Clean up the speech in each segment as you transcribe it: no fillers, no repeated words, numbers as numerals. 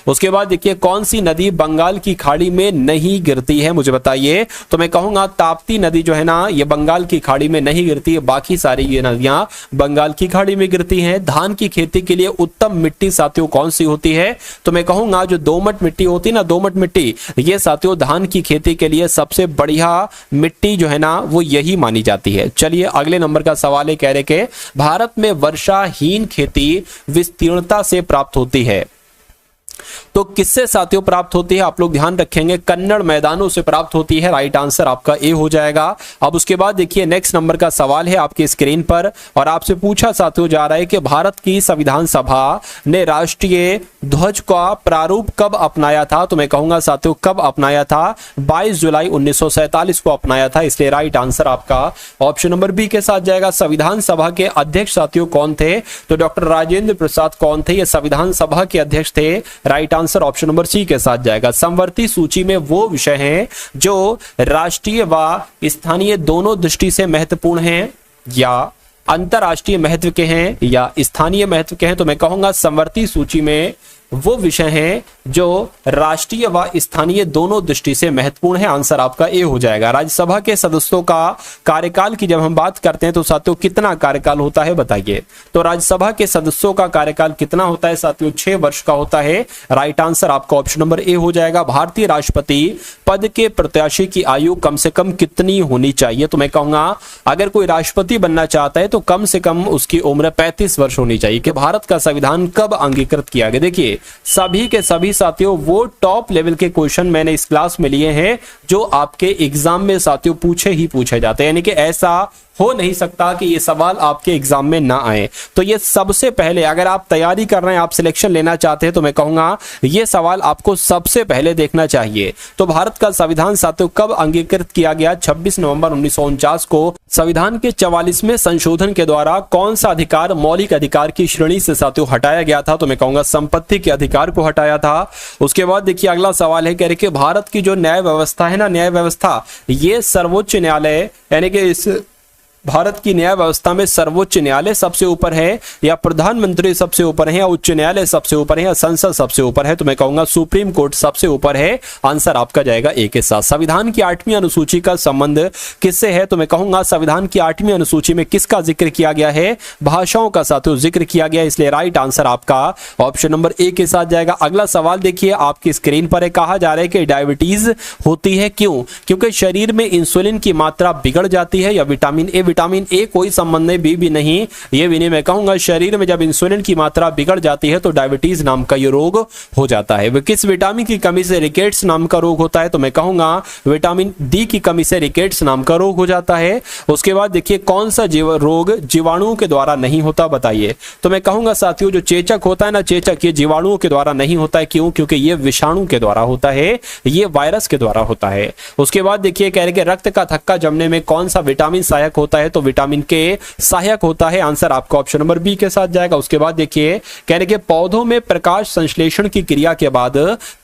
उसके बाद देखिए कौन सी नदी बंगाल की खाड़ी में नहीं गिरती है, मुझे बताइए। तो मैं कहूंगा ताप्ती नदी जो है ना, ये बंगाल की खाड़ी में नहीं गिरती है, बाकी सारी ये नदियां बंगाल की खाड़ी में गिरती हैं। धान की खेती के लिए उत्तम मिट्टी साथियों कौन सी होती है? तो मैं कहूंगा जो दोमट मिट्टी होती है ना, दोमट मिट्टी, ये साथियों धान की खेती के लिए सबसे बढ़िया मिट्टी जो है ना वो यही मानी जाती है। चलिए अगले नंबर का सवाल है, कह रहे कि भारत में वर्षाहीन खेती विस्तीर्णता से प्राप्त होती है, तो किससे साथियों प्राप्त होती है? आप लोग ध्यान रखेंगे, कन्नड़ मैदानों से प्राप्त होती है। राइट आंसर आपका ए हो जाएगा। अब उसके बाद देखिए नेक्स्ट नंबर का सवाल है आपकी स्क्रीन पर, और आपसे पूछा साथियों जा रहा है कि भारत की संविधान सभा ने राष्ट्रीय ध्वज का प्रारूप कब अपनाया था? तो मैं कहूंगा साथियों कब अपनाया था? 22 जुलाई 1947 को अपनाया था, इसलिए राइट आंसर आपका ऑप्शन नंबर बी के साथ जाएगा। संविधान सभा के अध्यक्ष साथियों कौन थे? तो डॉक्टर राजेंद्र प्रसाद कौन थे? ये संविधान सभा के अध्यक्ष थे। Right answer option number C के साथ जाएगा। समवर्ती सूची में वो विषय हैं जो राष्ट्रीय व स्थानीय दोनों दृष्टि से महत्वपूर्ण हैं, या अंतरराष्ट्रीय महत्व के हैं, या स्थानीय महत्व के हैं? तो मैं कहूंगा समवर्ती सूची में वो विषय हैं जो राष्ट्रीय व स्थानीय दोनों दृष्टि से महत्वपूर्ण है। आंसर आपका ए हो जाएगा। राज्यसभा के सदस्यों का कार्यकाल की जब हम बात करते हैं तो साथियों कितना कार्यकाल होता है बताइए? तो राज्यसभा के सदस्यों का कार्यकाल कितना होता है साथियों? 6 वर्ष का होता है। राइट आंसर आपका ऑप्शन नंबर ए हो जाएगा। भारतीय राष्ट्रपति पद के प्रत्याशी की आयु कम से कम कितनी होनी चाहिए? तो मैं कहूंगा अगर कोई राष्ट्रपति बनना चाहता है तो कम से कम उसकी उम्र 35 वर्ष होनी चाहिए। कि भारत का संविधान कब अंगीकृत किया गया? देखिए सभी के सभी साथियों वो टॉप लेवल के क्वेश्चन मैंने इस क्लास में लिए हैं जो आपके एग्जाम में साथियों पूछे ही पूछे जाते हैं, यानी कि ऐसा हो नहीं सकता कि ये सवाल आपके एग्जाम में ना आए। तो ये सबसे पहले अगर आप तैयारी कर रहे हैं, आप सिलेक्शन लेना चाहते हैं, तो मैं कहूंगा ये सवाल आपको सबसे पहले देखना चाहिए। तो भारत का संविधान साथियों कब अंगीकृत किया गया? 26 नवंबर 1949 को। संविधान के 44वें संशोधन के द्वारा कौन सा अधिकार मौलिक अधिकार की श्रेणी से साथियों हटाया गया था? तो मैं कहूंगा संपत्ति के अधिकार को हटाया था। उसके बाद देखिए अगला सवाल है, कह रहे कि भारत की जो न्याय व्यवस्था है ना, न्याय व्यवस्था ये सर्वोच्च न्यायालय यानी कि इस भारत की न्याय व्यवस्था में सर्वोच्च न्यायालय सबसे ऊपर है, या प्रधानमंत्री सबसे ऊपर है, या उच्च न्यायालय सबसे ऊपर है, या संसद सबसे ऊपर है? तो मैं कहूंगा सुप्रीम कोर्ट सबसे ऊपर है। आंसर आपका जाएगा ए के साथ। संविधान की 8वीं अनुसूची का संबंध किससे है? तो मैं कहूंगा संविधान की 8वीं अनुसूची में किसका जिक्र किया गया है? भाषाओं का साथियों जिक्र किया गया, इसलिए राइट आंसर आपका ऑप्शन नंबर ए के साथ जाएगा। अगला सवाल देखिए आपकी स्क्रीन पर है, कहा जा रहा है कि डायबिटीज होती है क्यों? क्योंकि शरीर में इंसुलिन की मात्रा बिगड़ जाती है, या विटामिन ए? विटामिन ए कोई संबंध नहीं, बी भी नहीं, ये भी नहीं। मैं कहूंगा शरीर में जब इंसुलिन की मात्रा बिगड़ जाती है तो डायबिटीज नाम का ये रोग हो जाता है। किस विटामिन की कमी से रिकेट्स नाम का रोग होता है? तो मैं कहूंगा विटामिन डी की कमी से रिकेट्स नाम का रोग हो जाता है। उसके बाद देखिए कौन सा रोग जीवाणुओं के द्वारा नहीं होता बताइए? तो मैं कहूंगा साथियों जो चेचक होता है ना, चेचक ये जीवाणुओं के द्वारा नहीं होता है। क्यों? क्योंकि ये विषाणु के द्वारा होता है, ये वायरस के द्वारा होता है। उसके बाद देखिए कह रहे कि रक्त का थक्का जमने में कौन सा विटामिन सहायक होता है? तो विटामिन के सहायक होता है। आंसर आपका ऑप्शन नंबर बी के साथ जाएगा। उसके बाद देखिए कह रहे कि पौधों में प्रकाश संश्लेषण की क्रिया के बाद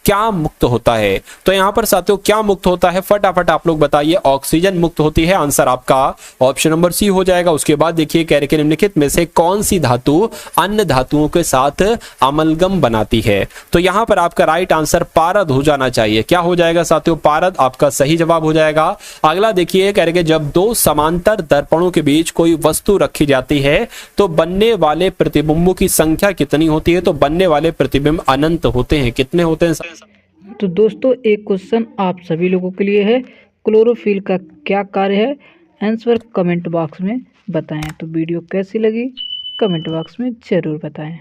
क्या मुक्त होता है? तो यहां पर साथियों क्या मुक्त होता है? फटाफट आप लोग बताइए। ऑक्सीजन मुक्त होती है। आंसर आपका ऑप्शन नंबर सी हो जाएगा। उसके बाद देखिए कह रहे कि निम्नलिखित में से कौन सी धातु अन्य धातुओं के साथ अमलगम बनाती है? तो यहां पर आपका राइट आंसर पारद हो जाना चाहिए। क्या हो जाएगा साथियों? पारद आपका सही जवाब हो जाएगा। अगला देखिए कह रहे कि जब दो समांतर दर्पणों के बीच कोई वस्तु रखी जाती है तो बनने वाले प्रतिबिंबों की संख्या कितनी होती है? तो बनने वाले प्रतिबिंब अनंत होते हैं। कितने होते हैं? तो दोस्तों एक क्वेश्चन आप सभी लोगों के लिए है, क्लोरोफिल का क्या कार्य है? आंसर कमेंट बॉक्स में बताएं। तो वीडियो कैसी लगी कमेंट बॉक्स में जरूर बताएं।